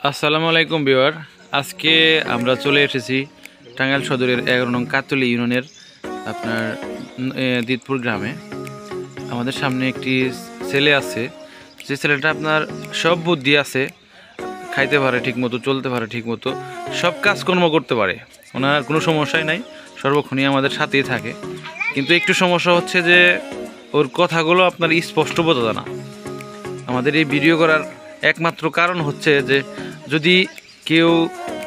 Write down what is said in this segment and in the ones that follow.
আসসালামু আলাইকুম ভিউয়ার। আজকে আমরা চলে এসেছি টাঙ্গাইল সদরের 11 নং কাতলি ইউনিয়নের আপনার দিতপুর গ্রামে। আমাদের সামনে একটি ছেলে আছে, যে ছেলেটা আপনার সব বুদ্ধি আছে, খাইতে পারে ঠিকমতো, চলতে পারে ঠিকমতো, সব কাজকর্ম করতে পারে, ওনার কোনো সমস্যাই নাই, সর্বক্ষণই আমাদের সাথেই থাকে। কিন্তু একটু সমস্যা হচ্ছে যে ওর কথাগুলো আপনার স্পষ্ট বোঝা যায় না। আমাদের এই ভিডিও করার একমাত্র কারণ হচ্ছে যে যদি কেউ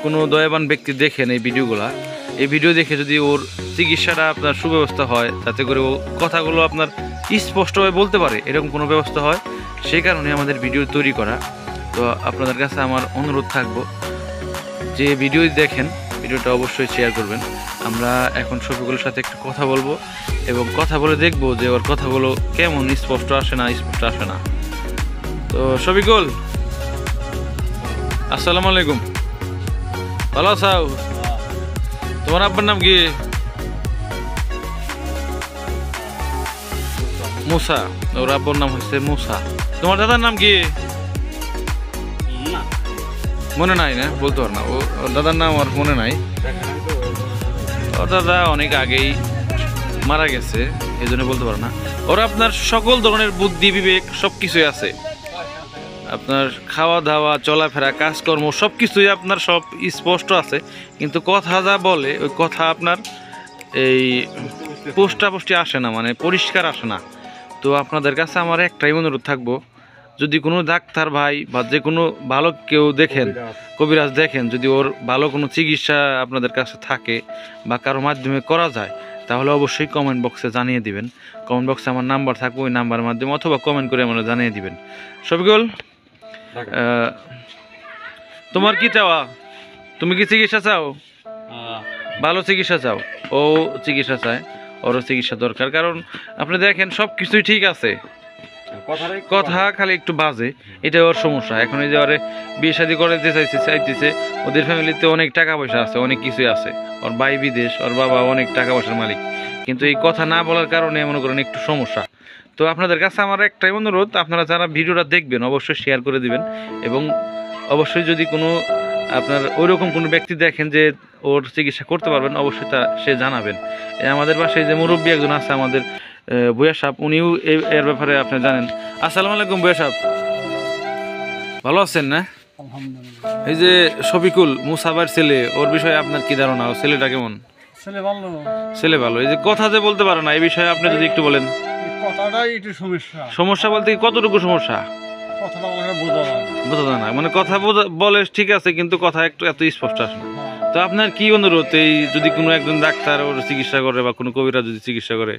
কোনো দয়াবান ব্যক্তি দেখেন এই ভিডিও দেখে যদি ওর চিকিৎসাটা আপনার সুব্যবস্থা হয়, যাতে করে ও কথাগুলো আপনার স্পষ্টভাবে বলতে পারে, এরকম কোনো ব্যবস্থা হয়, সেই কারণে আমাদের ভিডিও তৈরি করা। তো আপনাদের কাছে আমার অনুরোধ থাকবো, যে ভিডিও দেখেন ভিডিওটা অবশ্যই শেয়ার করবেন। আমরা এখন শফিকুলের সাথে একটু কথা বলবো এবং কথা বলে দেখবো যে ওর কথাগুলো কেমন স্পষ্ট আসে না। তো শফিকুল, আসসালামু আলাইকুম। ভালো আছো? তোমার আব্বার নাম কি? মুসা। ওর আব্বার নাম হচ্ছে মুসা। তোমার দাদার নাম কি? মনে নাই না, বলতে পার না। ওর দাদার নাম আর মনে নাই। ওর দাদা অনেক আগেই মারা গেছে, এই জন্য বলতে পারো না। ওর আপনার সকল ধরনের বুদ্ধি বিবেক সব কিছুই আছে, আপনার খাওয়া দাওয়া চলাফেরা কাজকর্ম সব কিছুই আপনার সব স্পষ্ট আছে, কিন্তু কথা যা বলে ওই কথা আপনার এই পোষ্টাপোষ্টি আসে না, মানে পরিষ্কার আসে না। তো আপনাদের কাছে আমার একটাই অনুরোধ থাকবো, যদি কোনো ডাক্তার ভাই বা যে কোনো ভালো কেউ দেখেন, কবিরাজ দেখেন, যদি ওর ভালো কোনো চিকিৎসা আপনাদের কাছে থাকে বা কারো মাধ্যমে করা যায়, তাহলে অবশ্যই কমেন্ট বক্সে জানিয়ে দিবেন। কমেন্ট বক্সে আমার নাম্বার থাকবে, ওই নাম্বারের মাধ্যমে অথবা কমেন্ট করে আমরা জানিয়ে দিবেন। শফিকুল, তোমার কি চাওয়া? তুমি কি চিকিৎসা চাও? ভালো চিকিৎসা চাও? ও চিকিৎসা চায়, ওরও চিকিৎসা দরকার। কারণ আপনি দেখেন সব কিছুই ঠিক আছে, কথা খালি একটু বাজে, এটা ওর সমস্যা। এখন এই যে ওরে বিয়ে শাদী করাতে চাইতেছে, ওদের ফ্যামিলিতে অনেক টাকা পয়সা আছে, অনেক কিছুই আছে, ওর ভাই বিদেশ, ওর বাবা অনেক টাকা পয়সার মালিক, কিন্তু এই কথা না বলার কারণে মনে করেন একটু সমস্যা। তো আপনাদের কাছে আমার একটাই অনুরোধ, আপনারা যারা ভিডিওটা দেখবেন অবশ্যই শেয়ার করে দিবেন, এবং অবশ্যই যদি কোনো আপনার ওইরকম কোনো ব্যক্তি দেখেন যে ওর চিকিৎসা করতে পারবেন, অবশ্যই সে জানাবেন। আমাদের বাসায় যে মুরব্বী একজন আছে আমাদের বুয়া সাহেব, উনিও এর ব্যাপারে আপনি জানেন। আসসালামু আলাইকুম বুয়া সাহেব, ভালো আছেন না? এই যে শফিকুল মুসাবার ছেলে, ওর বিষয়ে আপনার কি ধারণা? ও ছেলেটা কেমন? ছেলে ভালো। এই যে কথা যে বলতে পারে না, এই বিষয়ে আপনি যদি একটু বলেন। কথাটাই একটু সমস্যা বলতে কতটুকু সমস্যা? কথাটা বোঝা যায় না, মানে কথা বলে ঠিক আছে, কিন্তু কথা একটু এত স্পষ্ট আসে না। তো আপনার কি অনুরোধ, এই যদি কোনো একজন ডাক্তার ওর চিকিৎসা করে বা কোনো কবিরা যদি চিকিৎসা করে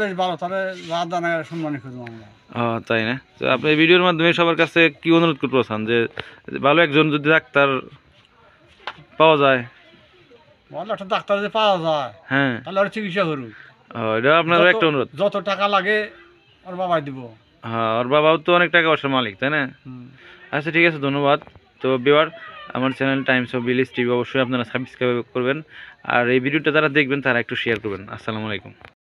বেশ ভালো, তাহলে রাত জানা সম্মানী খুঁজবো আমরা। তাই না? তো আপনি ভিডিওর মাধ্যমে সবার কাছে কি অনুরোধ করতে চান, যে ভালো একজন যদি ডাক্তার পাওয়া যায়, ভালো একটা ডাক্তার যদি পাওয়া যায়, হ্যাঁ, তাহলে ওর চিকিৎসা করুক। এটা আপনার একটা অনুরোধ। যত টাকা লাগে ওর বাবাই দিব। হ্যাঁ, ওর বাবাও তো অনেক টাকা পয়সার মালিক, তাই না? আচ্ছা, ঠিক আছে, ধন্যবাদ। তো ভিউয়ার, আমার channel Times of village TV অবশ্যই আপনারা সাবস্ক্রাইব করবেন, আর এই ভিডিওটা যারা দেখবেন তারা একটু শেয়ার করবেন। আসসালামু আলাইকুম।